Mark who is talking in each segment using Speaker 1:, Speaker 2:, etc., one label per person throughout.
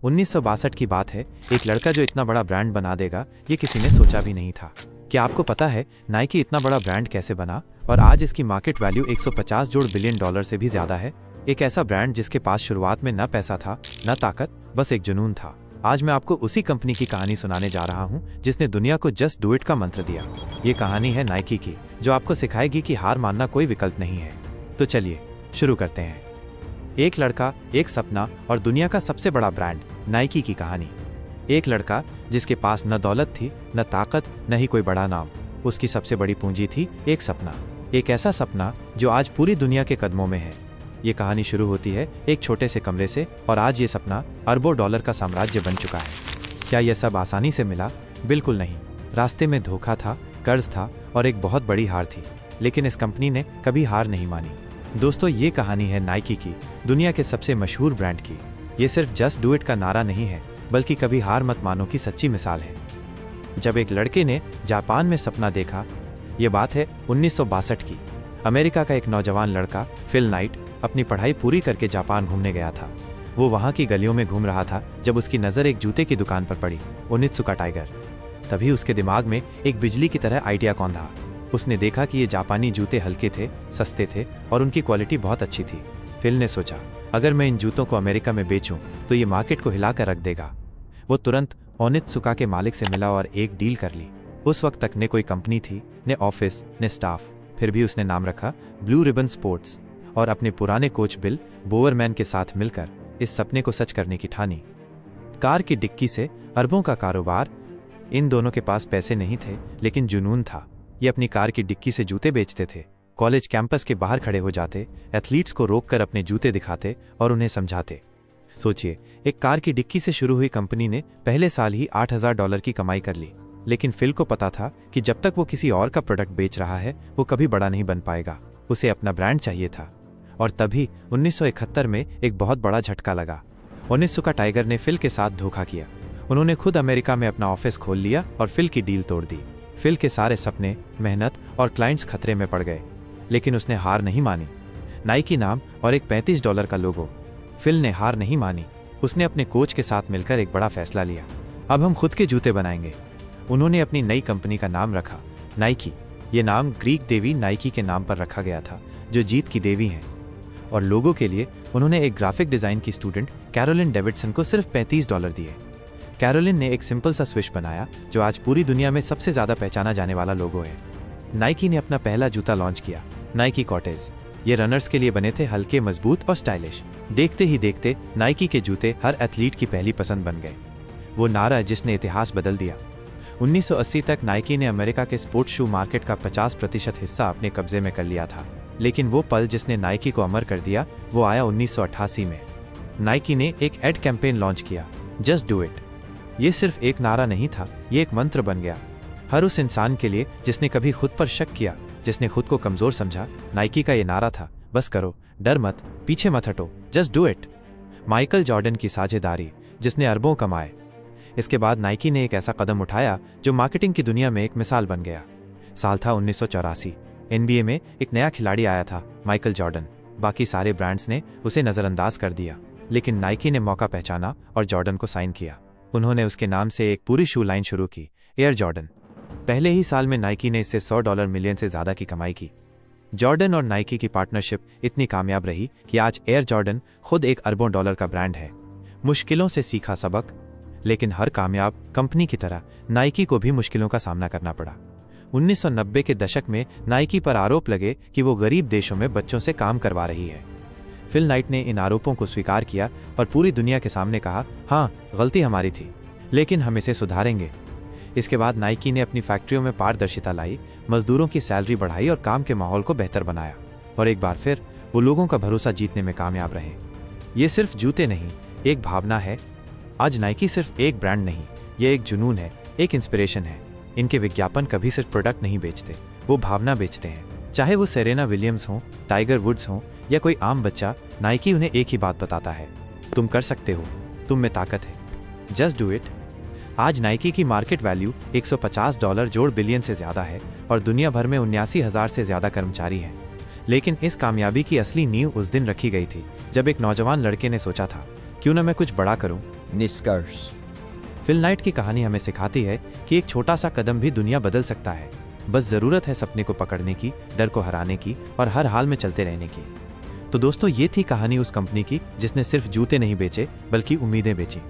Speaker 1: 1962 की बात है। एक लड़का जो इतना बड़ा ब्रांड बना देगा, ये किसी ने सोचा भी नहीं था। क्या आपको पता है नाइकी इतना बड़ा ब्रांड कैसे बना और आज इसकी मार्केट वैल्यू 150 बिलियन डॉलर से भी ज्यादा है। एक ऐसा ब्रांड जिसके पास शुरुआत में न पैसा था न ताकत, बस एक जुनून था। आज मैं आपको उसी कंपनी की कहानी सुनाने जा रहा हूँ जिसने दुनिया को जस्ट डू इट का मंत्र दिया। ये कहानी है नाइकी की, जो आपको सिखाएगी कि हार मानना कोई विकल्प नहीं है। तो चलिए शुरू करते हैं। एक लड़का, एक सपना और दुनिया का सबसे बड़ा ब्रांड, नाइकी की कहानी। एक लड़का जिसके पास न दौलत थी, न ताकत, न ही कोई बड़ा नाम। उसकी सबसे बड़ी पूंजी थी एक सपना, एक ऐसा सपना जो आज पूरी दुनिया के कदमों में है। ये कहानी शुरू होती है एक छोटे से कमरे से और आज ये सपना अरबों डॉलर का साम्राज्य बन चुका है। क्या यह सब आसानी से मिला? बिल्कुल नहीं। रास्ते में धोखा था, कर्ज था और एक बहुत बड़ी हार थी, लेकिन इस कंपनी ने कभी हार नहीं मानी। दोस्तों, ये कहानी है नाइकी की, दुनिया के सबसे मशहूर ब्रांड की। ये सिर्फ जस्ट डू इट का नारा नहीं है, बल्कि कभी हार मत मानो की सच्ची मिसाल है। जब एक लड़के ने जापान में सपना देखा, ये बात है 1962 की। अमेरिका का एक नौजवान लड़का फिल नाइट अपनी पढ़ाई पूरी करके जापान घूमने गया था। वो वहाँ की गलियों में घूम रहा था जब उसकी नज़र एक जूते की दुकान पर पड़ी, ओनित्सुका टाइगर। तभी उसके दिमाग में एक बिजली की तरह आइडिया कौंधा। उसने देखा कि ये जापानी जूते हल्के थे, सस्ते थे और उनकी क्वालिटी बहुत अच्छी थी। फिल ने सोचा, अगर मैं इन जूतों को अमेरिका में बेचूं तो ये मार्केट को हिलाकर रख देगा। वो तुरंत ओनित्सुका के मालिक से मिला और एक डील कर ली। उस वक्त तक न कोई कंपनी थी, न ऑफिस, न स्टाफ। फिर भी उसने नाम रखा ब्लू रिबन स्पोर्ट्स और अपने पुराने कोच बिल बोवरमैन के साथ मिलकर इस सपने को सच करने की ठानी। कार की डिक्की से अरबों का कारोबार। इन दोनों के पास पैसे नहीं थे, लेकिन जुनून था। ये अपनी कार की डिक्की से जूते बेचते थे, कॉलेज कैंपस के बाहर खड़े हो जाते, एथलीट्स को रोककर अपने जूते दिखाते और उन्हें समझाते। सोचिए, एक कार की डिक्की से शुरू हुई कंपनी ने पहले साल ही $8000 की कमाई कर ली। लेकिन फिल को पता था कि जब तक वो किसी और का प्रोडक्ट बेच रहा है, वो कभी बड़ा नहीं बन पाएगा। उसे अपना ब्रांड चाहिए था। और तभी 1971 में एक बहुत बड़ा झटका लगा। ओनित्सुका टाइगर ने फिल के साथ धोखा किया। उन्होंने खुद अमेरिका में अपना ऑफिस खोल लिया और फिल की डील तोड़ दी। फिल के सारे सपने, मेहनत और क्लाइंट्स खतरे में पड़ गए, लेकिन उसने हार नहीं मानी। नाइकी नाम और एक $35 का लोगो। फिल ने हार नहीं मानी। उसने अपने कोच के साथ मिलकर एक बड़ा फैसला लिया, अब हम खुद के जूते बनाएंगे। उन्होंने अपनी नई कंपनी का नाम रखा नाइकी। ये नाम ग्रीक देवी नाइकी के नाम पर रखा गया था, जो जीत की देवी हैं। और लोगों के लिए उन्होंने एक ग्राफिक डिजाइन की स्टूडेंट कैरोलिन डेविडसन को सिर्फ $35 दिए। कैरोलिन ने एक सिंपल सा स्विश बनाया जो आज पूरी दुनिया में सबसे ज्यादा पहचाना जाने वाला लोगो है। नाइकी ने अपना पहला जूता लॉन्च किया, नाइकी कॉर्टेज। ये रनर्स के लिए बने थे, हल्के, मजबूत और स्टाइलिश। देखते ही देखते नाइकी के जूते हर एथलीट की पहली पसंद बन गए। वो नारा जिसने इतिहास बदल दिया। 1980 तक नाइकी ने अमेरिका के स्पोर्ट्स शू मार्केट का 50% हिस्सा अपने कब्जे में कर लिया था। लेकिन वो पल जिसने नाइकी को अमर कर दिया, वो आया 1988 में। नाइकी ने एक एड कैंपेन लॉन्च किया, जस्ट डू इट। ये सिर्फ एक नारा नहीं था, ये एक मंत्र बन गया। हर उस इंसान के लिए जिसने कभी खुद पर शक किया, जिसने खुद को कमजोर समझा, नाइकी का ये नारा था, बस करो, डर मत, पीछे मत हटो, just do it. Michael Jordan की साझेदारी, जिसने अरबों कमाए। इसके बाद नाइकी ने एक ऐसा कदम उठाया जो मार्केटिंग की दुनिया में एक मिसाल बन गया। साल था 1984। NBA में एक नया खिलाड़ी आया था, माइकल जॉर्डन। बाकी सारे ब्रांड्स ने उसे नजरअंदाज कर दिया, लेकिन नाइकी ने मौका पहचाना और जॉर्डन को साइन किया। उन्होंने उसके नाम से एक पूरी शू लाइन शुरू की, एयर जॉर्डन। पहले ही साल में नाइकी ने इससे $100 मिलियन से ज्यादा की कमाई की। जॉर्डन और नाइकी की पार्टनरशिप इतनी कामयाब रही कि आज एयर जॉर्डन खुद एक अरबों डॉलर का ब्रांड है। मुश्किलों से सीखा सबक, लेकिन हर कामयाब कंपनी की तरह नाइकी को भी मुश्किलों का सामना करना पड़ा। 1990 के दशक में नाइकी पर आरोप लगे कि वो गरीब देशों में बच्चों से काम करवा रही है। फिल नाइट ने इन आरोपों को स्वीकार किया और पूरी दुनिया के सामने कहा, हाँ, गलती हमारी थी, लेकिन हम इसे सुधारेंगे। इसके बाद नाइकी ने अपनी फैक्ट्रियों में पारदर्शिता लाई, मजदूरों की सैलरी बढ़ाई और काम के माहौल को बेहतर बनाया। और एक बार फिर वो लोगों का भरोसा जीतने में कामयाब रहे। ये सिर्फ जूते नहीं, एक भावना है। आज नाइकी सिर्फ एक ब्रांड नहीं, ये एक जुनून है, एक इंस्पिरेशन है। इनके विज्ञापन कभी सिर्फ प्रोडक्ट नहीं बेचते, वो भावना बेचते हैं। चाहे वो सेरेना विलियम्स हो, टाइगर वुड्स हो या कोई आम बच्चा, नाइकी उन्हें एक ही बात बताता है, तुम कर सकते हो, तुम में ताकत है, जस्ट डू इट। आज नाइकी की मार्केट वैल्यू $150 बिलियन से ज्यादा है और दुनिया भर में 79,000 से ज्यादा कर्मचारी हैं। लेकिन इस कामयाबी की असली नींव उस दिन रखी गई थी जब एक नौजवान लड़के ने सोचा था, क्यों न मैं कुछ बड़ा करूं,
Speaker 2: निष्कर्ष।
Speaker 1: फिल नाइट की कहानी हमें सिखाती है कि एक छोटा सा कदम भी दुनिया बदल सकता है। बस जरूरत है सपने को पकड़ने की, डर को हराने की और हर हाल में चलते रहने की। तो दोस्तों, ये थी कहानी उस कंपनी की जिसने सिर्फ जूते नहीं बेचे बल्कि उम्मीदें बेची।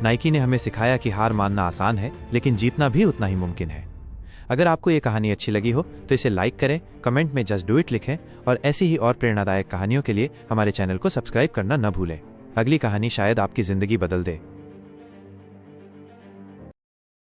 Speaker 1: नाइकी ने हमें सिखाया कि हार मानना आसान है, लेकिन जीतना भी उतना ही मुमकिन है। अगर आपको ये कहानी अच्छी लगी हो तो इसे लाइक करें, कमेंट में जस्ट डू इट लिखें और ऐसी ही और प्रेरणादायक कहानियों के लिए हमारे चैनल को सब्सक्राइब करना न भूलें। अगली कहानी शायद आपकी जिंदगी बदल दे।